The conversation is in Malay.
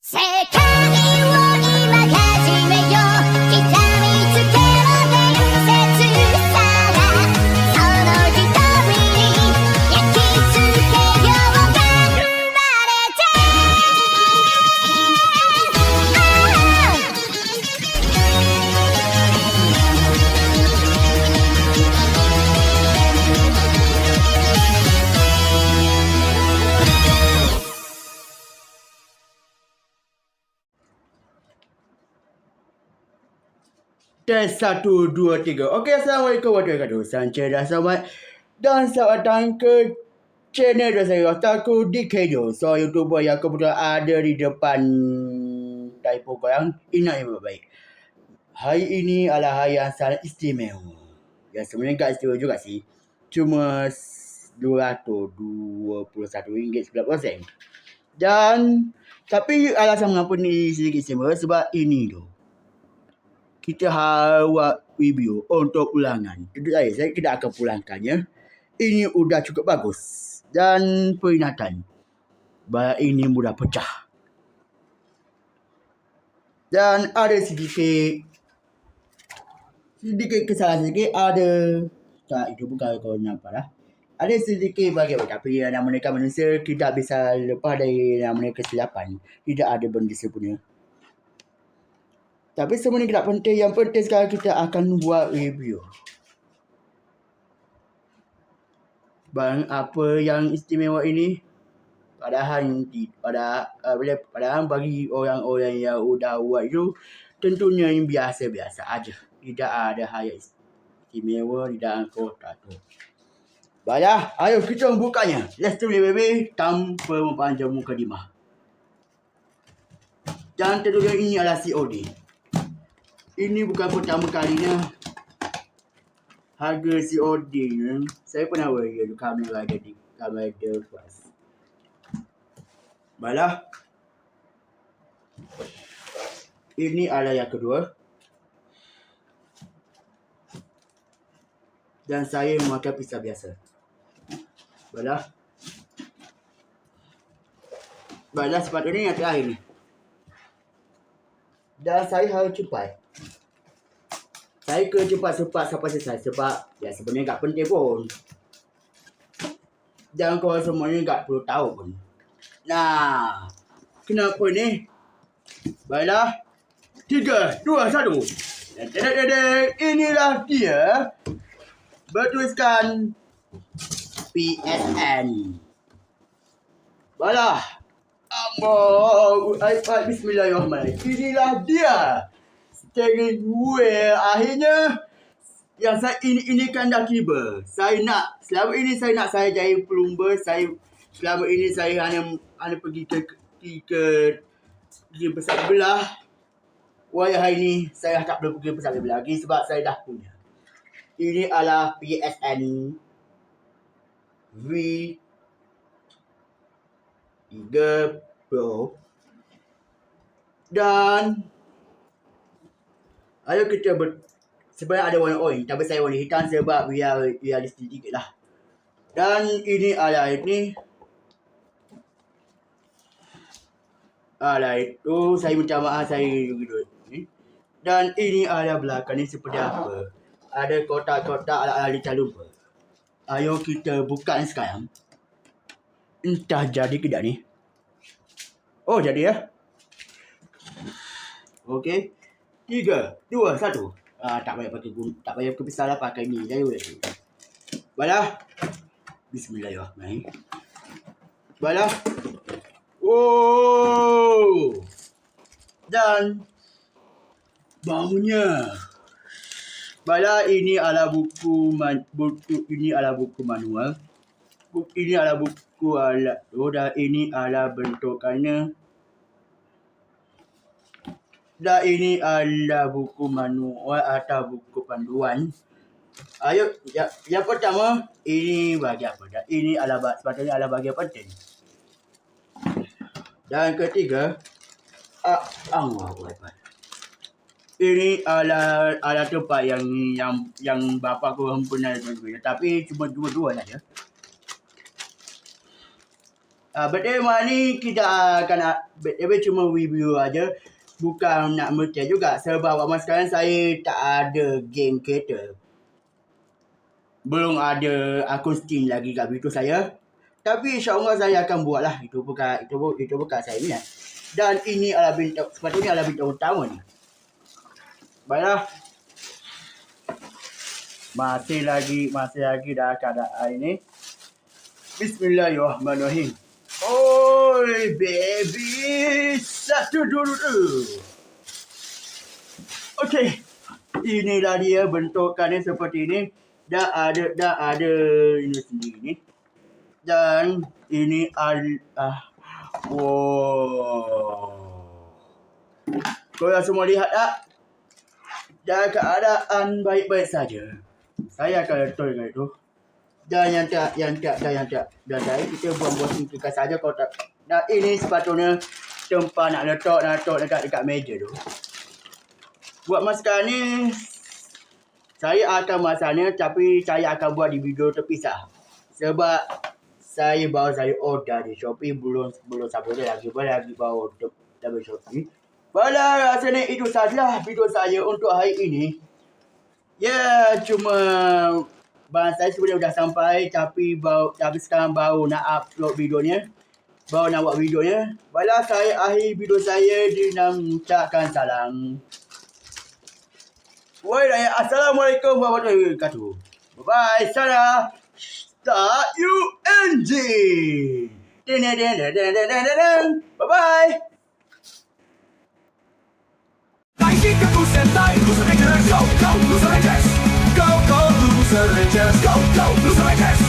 世界を今始めよう刻みつけろ伝説さがその瞳に焼き付けよう頑張れてTes 1, 2, 3. Okey, Assalamualaikum warahmatullahi wabarakatuh. Sanchez dan selamat dan selamat datang ke channel saya Otaku Dikejo. So, YouTuber yang kebetulan ada di depan typo korang. Ingat yang baik. Hari ini adalah hari yang sangat istimewa. Ya, sebenarnya tak istimewa juga sih. Cuma RM221.90. Dan, tapi alasan mengapa ni sedikit istimewa sebab ini tu. Kita buat review untuk ulangan. Saya tidak akan pulangkannya. Ini sudah cukup bagus. Dan peringatan. Bahan ini mudah pecah. Dan ada sedikit kesalahan sedikit. Tak, itu bukan kau nampak lah. Ada sedikit bagian. Tapi namanya manusia tidak bisa lepas dari namanya kesilapan. Tidak ada benda sempurna. Tapi semua ni tidak penting. Yang penting sekarang kita akan buat review. Barang apa yang istimewa ini? Padahal bagi orang-orang yang sudah buat itu, tentunya yang biasa-biasa aja. Tidak ada hal yang istimewa di dalam kotak tu. Baiklah, ayo kita bukanya. Let's do it, baby. Tanpa mempanjang mukadimah. Dan tentunya ini adalah COD. Ini bukan pertama kalinya harga COD ni. Saya pernah beli di kamera Plus. Baiklah. Ini adalah yang kedua. Dan saya memakai pisau biasa. Baiklah sepatutnya yang terakhir ni. Dan saya harus cepat. Saya kena cepat sampai selesai sebab ya sebenarnya tak penting pun. Jangan korang semuanya tak perlu tahu pun. Nah, kenapa ni? Baiklah. 3, 2, 1. Inilah dia. Bertuliskan PSN. Baiklah. Bismillahirrahmanirrahim. Inilah dia. Akhirnya yang saya ini kan dah tiba. Selama ini saya jadi plumber. Selama ini saya hanya pergi ke pesat belah. Wah, hari ini saya tak perlu pergi pesat belah lagi sebab saya dah punya. Ini adalah PSN V3 Pro. Dan ayo kita sebenarnya ada warna orange, tapi saya warna hitam sebab realistik sikit lah. Dan ini adalah ini. Itu saya minta maaf saya gitu. Dan ini adalah belakang ni seperti apa. Ada kotak-kotak ala-ala calon. Ayo kita buka sekarang. Entah jadi ke tak ni. Oh, jadi ya. Okey. 3, 2, 1. Tak payah pakai pisau lah, pakai ni. Jadi boleh. Baiklah. Bismillahirrahmanirrahim. Baiklah. Oh. Dan baunya. Baiklah, ini adalah buku manual. Ini adalah buku alat. Dan ini adalah bentukannya. Dan ini adalah buku manual atau buku panduan. Ayo, yang pertama, ini bagi apa? Dan ini adalah sepatutnya adalah bahagian penting. Dan ketiga, ini adalah tempat yang bapa aku pernah tunjuk. Tapi cuma dua saja. Bertema ni kita akan cuma review aja. Bukan nak mercah juga sebab masa sekarang saya tak ada game kereta. Belum ada akun Steam lagi kat video saya. Tapi insya-Allah saya akan buat lah. Itu bukan saya ni. Dan ini adalah bintang, sepatutnya adalah bintang utama ni. Baiklah. Masih lagi dah keadaan ini. Bismillahirrahmanirrahim. Oi baby, 1, 2, 3. Okey. Inilah dia bentukannya seperti ini. Dah ada ini sendiri ni. Dan ini wow. Korang semua lihat tak? Dan keadaan baik-baik saja. Saya akan letak dengan itu. Dan yang tak. Dan saya kita buang-buang singkirkan saja kalau tak. Dan ini sepatutnya tempat nak letak dekat meja tu. Buat masa sekarang ni saya akan masaknya, tapi saya akan buat di video terpisah. Sebab saya order di Shopee belum sampai lagi baru dari Shopee. Baiklah, rasanya itu sahaja video saya untuk hari ini. Ya, cuma bahan saya sebenarnya dah sampai tapi sekarang baru nak upload videonya. Baru nak buat videonya. Baiklah, saya akhir video saya dengan mengucapkan salam. Assalamualaikum warahmatullahi wabarakatuh. Bye-bye. Salah. Start you engine. Bye-bye. 来一个不现代，Loser Rangers，Go Go Loser Rangers，Go Go Loser Rangers，Go Go Loser Rangers。